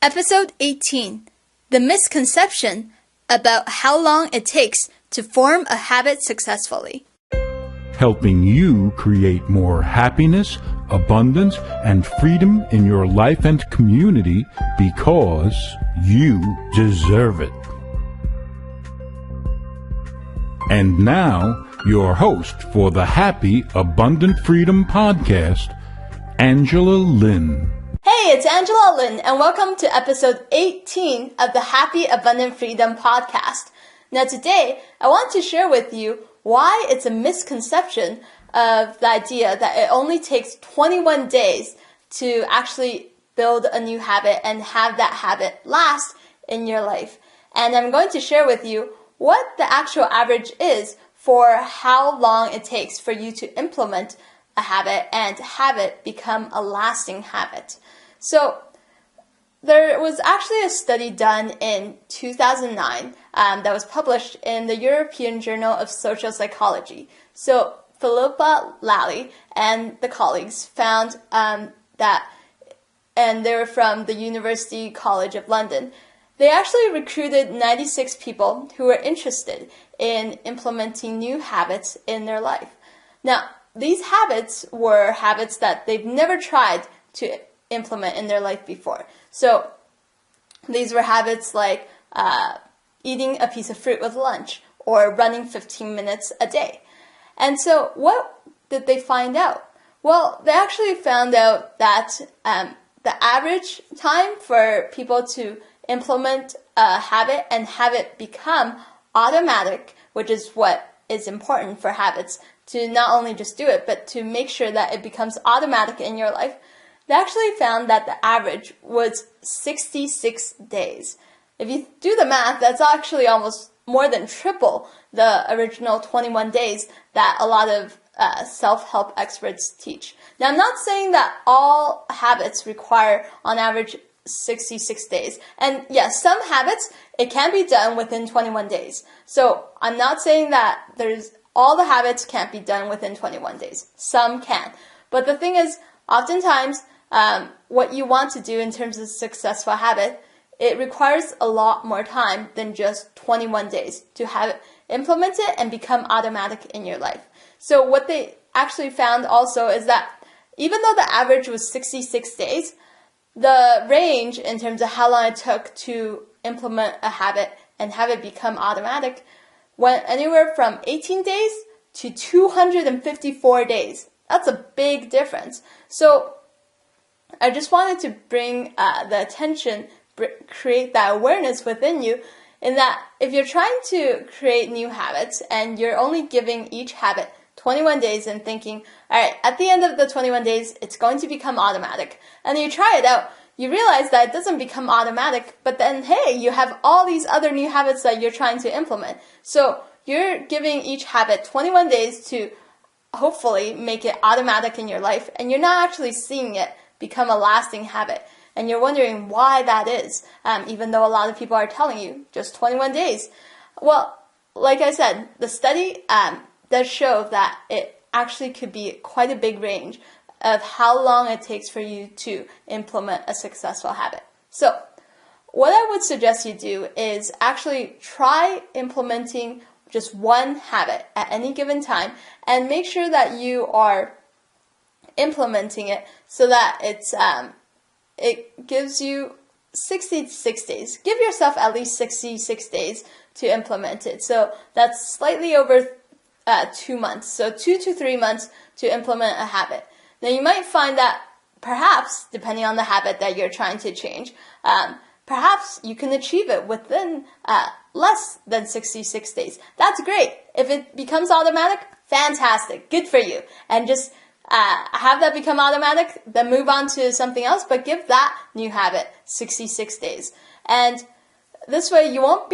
Episode 18, The Misconception About How Long It Takes to Form a Habit Successfully. Helping you create more happiness, abundance, and freedom in your life and community because you deserve it. And now, your host for the Happy Abundant Freedom Podcast, Angela Lynn. Hey, it's Angela Lynn, and welcome to episode 18 of the Happy Abundant Freedom Podcast. Now today, I want to share with you why it's a misconception of the idea that it only takes 21 days to actually build a new habit and have that habit last in your life. And I'm going to share with you what the actual average is for how long it takes for you to implement a habit and have it become a lasting habit. So there was actually a study done in 2009 that was published in the European Journal of Social Psychology. So Philippa Lally and the colleagues found that, and they were from the University College of London, they actually recruited 96 people who were interested in implementing new habits in their life. Now, these habits were habits that they've never tried to implement in their life before. So these were habits like eating a piece of fruit with lunch or running 15 minutes a day. And so what did they find out? Well, they actually found out that the average time for people to implement a habit and have it become automatic, which is what is important for habits, to not only just do it, but to make sure that it becomes automatic in your life. They actually found that the average was 66 days. If you do the math, that's actually almost more than triple the original 21 days that a lot of self-help experts teach. Now, I'm not saying that all habits require, on average, 66 days. And yes, some habits, it can be done within 21 days. So I'm not saying that all the habits can't be done within 21 days. Some can. But the thing is, oftentimes, what you want to do in terms of a successful habit, it requires a lot more time than just 21 days to have it implement it and become automatic in your life. So what they actually found also is that even though the average was 66 days, the range in terms of how long it took to implement a habit and have it become automatic went anywhere from 18 days to 254 days. That's a big difference. So I just wanted to bring the attention, create that awareness within you, in that if you're trying to create new habits and you're only giving each habit 21 days and thinking, all right, at the end of the 21 days, it's going to become automatic. And then you try it out, you realize that it doesn't become automatic, but then, hey, you have all these other new habits that you're trying to implement. So you're giving each habit 21 days to hopefully make it automatic in your life, and you're not actually seeing it become a lasting habit. And you're wondering why that is, even though a lot of people are telling you just 21 days. Well, like I said, the study does show that it actually could be quite a big range of how long it takes for you to implement a successful habit. So what I would suggest you do is actually try implementing just one habit at any given time and make sure that you are implementing it so that it gives you 66 days. Give yourself at least 66 days to implement it. So that's slightly over 2 months. So 2 to 3 months to implement a habit. Now you might find that perhaps, depending on the habit that you're trying to change, perhaps you can achieve it within less than 66 days. That's great. If it becomes automatic, fantastic. Good for you. And just have that become automatic, then move on to something else, but give that new habit 66 days. And this way you won't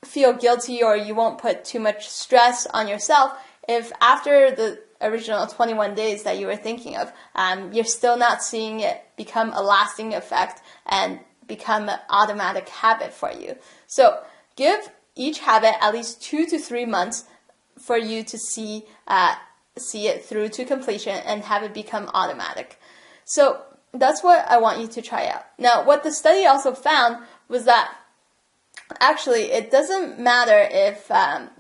feel guilty, or you won't put too much stress on yourself if after the original 21 days that you were thinking of, you're still not seeing it become a lasting effect and become an automatic habit for you. So give each habit at least 2 to 3 months for you to see it through to completion and have it become automatic. So that's what I want you to try out. Now, what the study also found was that actually it doesn't matter if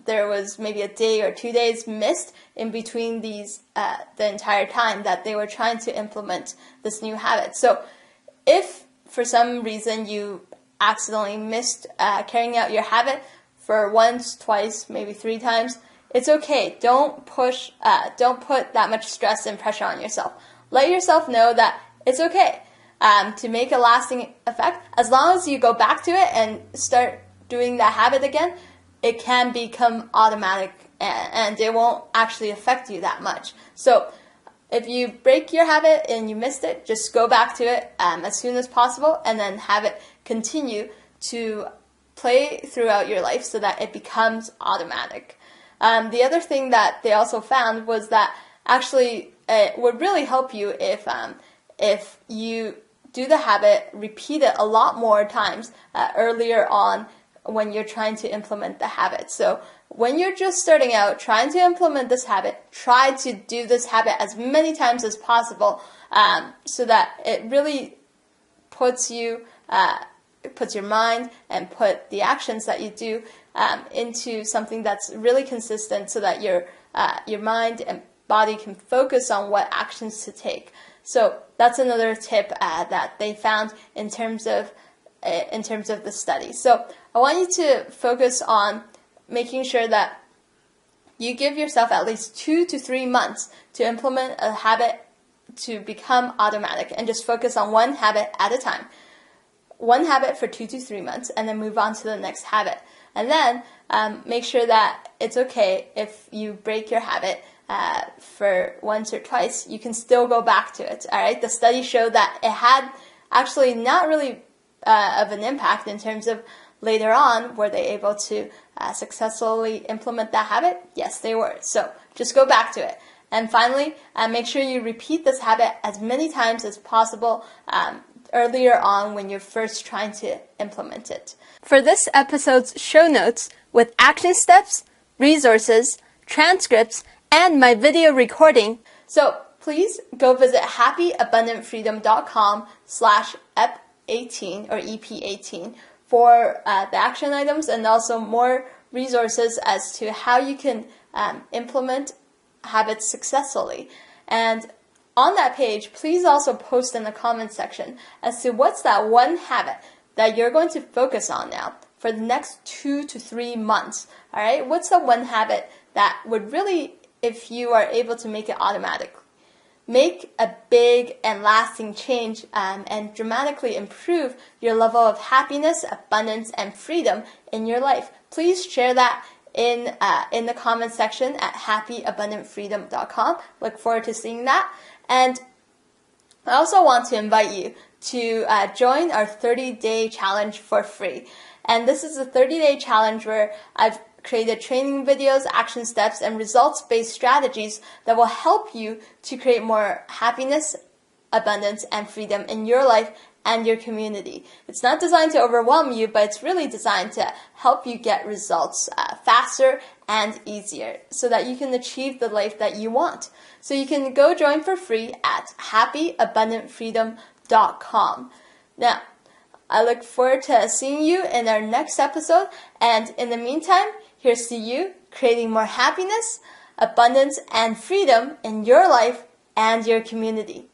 there was maybe a day or 2 days missed in between these the entire time that they were trying to implement this new habit. So if for some reason you accidentally missed carrying out your habit for once, twice, maybe 3 times, it's okay. Don't put that much stress and pressure on yourself. Let yourself know that it's okay to make a lasting effect. As long as you go back to it and start doing that habit again, it can become automatic and it won't actually affect you that much. So if you break your habit and you missed it, just go back to it as soon as possible and then have it continue to play throughout your life so that it becomes automatic. The other thing that they also found was that actually it would really help you if you do the habit, repeat it a lot more times earlier on when you're trying to implement the habit. So when you're just starting out trying to implement this habit, try to do this habit as many times as possible so that it really puts your mind and put the actions that you do into something that's really consistent so that your mind and body can focus on what actions to take. So that's another tip that they found in terms of the study. So I want you to focus on making sure that you give yourself at least 2 to 3 months to implement a habit to become automatic, and just focus on one habit at a time. One habit for 2 to 3 months, and then move on to the next habit. And then make sure that it's okay if you break your habit for once or twice. You can still go back to it. All right. The study showed that it had actually not really of an impact in terms of later on, were they able to successfully implement that habit? Yes, they were. So just go back to it. And finally, make sure you repeat this habit as many times as possible earlier on when you're first trying to implement it. For this episode's show notes with action steps, resources, transcripts, and my video recording, so please go visit happyabundantfreedom.com/EP18 or EP18 for the action items and also more resources as to how you can implement habits successfully. And on that page, please also post in the comments section as to what's that one habit that you're going to focus on now for the next 2 to 3 months. All right, what's the one habit that would really, if you are able to make it automatic, make a big and lasting change and dramatically improve your level of happiness, abundance, and freedom in your life? Please share that in the comments section at happyabundantfreedom.com. Look forward to seeing that. And I also want to invite you to join our 30-day challenge for free. And this is a 30-day challenge where I've created training videos, action steps, and results-based strategies that will help you to create more happiness, abundance, and freedom in your life and your community. It's not designed to overwhelm you, but it's really designed to help you get results faster and easier so that you can achieve the life that you want. So you can go join for free at happyabundantfreedom.com. Now, I look forward to seeing you in our next episode, and in the meantime, here's to you creating more happiness, abundance, and freedom in your life and your community.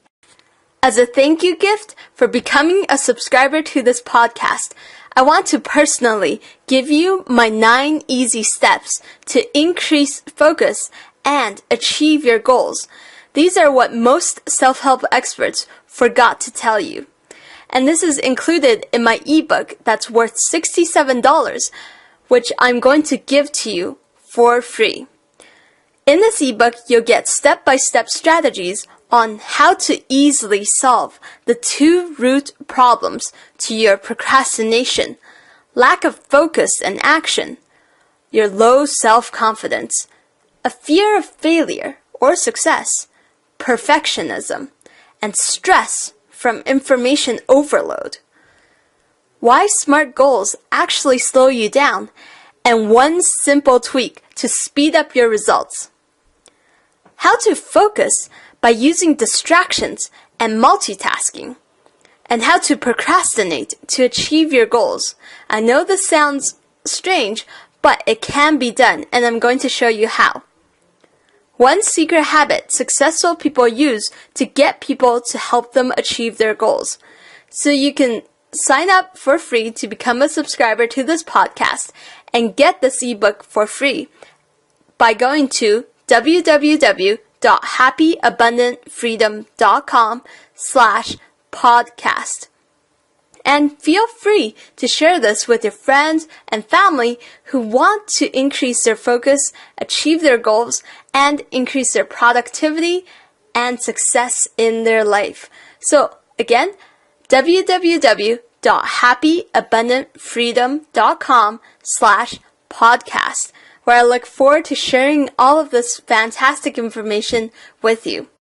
As a thank you gift for becoming a subscriber to this podcast, I want to personally give you my 9 easy steps to increase focus and achieve your goals. These are what most self-help experts forgot to tell you. And this is included in my ebook that's worth $67, which I'm going to give to you for free. In this ebook, you'll get step-by-step strategies on how to easily solve the 2 root problems to your procrastination, lack of focus and action, your low self-confidence, a fear of failure or success, perfectionism, and stress from information overload. Why SMART goals actually slow you down, and one simple tweak to speed up your results. How to focus by using distractions and multitasking, and how to procrastinate to achieve your goals. I know this sounds strange, but it can be done, and I'm going to show you how. One secret habit successful people use to get people to help them achieve their goals. So you can sign up for free to become a subscriber to this podcast and get this ebook for free by going to www.happyabundantfreedom.com/podcast. And feel free to share this with your friends and family who want to increase their focus, achieve their goals, and increase their productivity and success in their life. So again, www.happyabundantfreedom.com/podcast, where I look forward to sharing all of this fantastic information with you.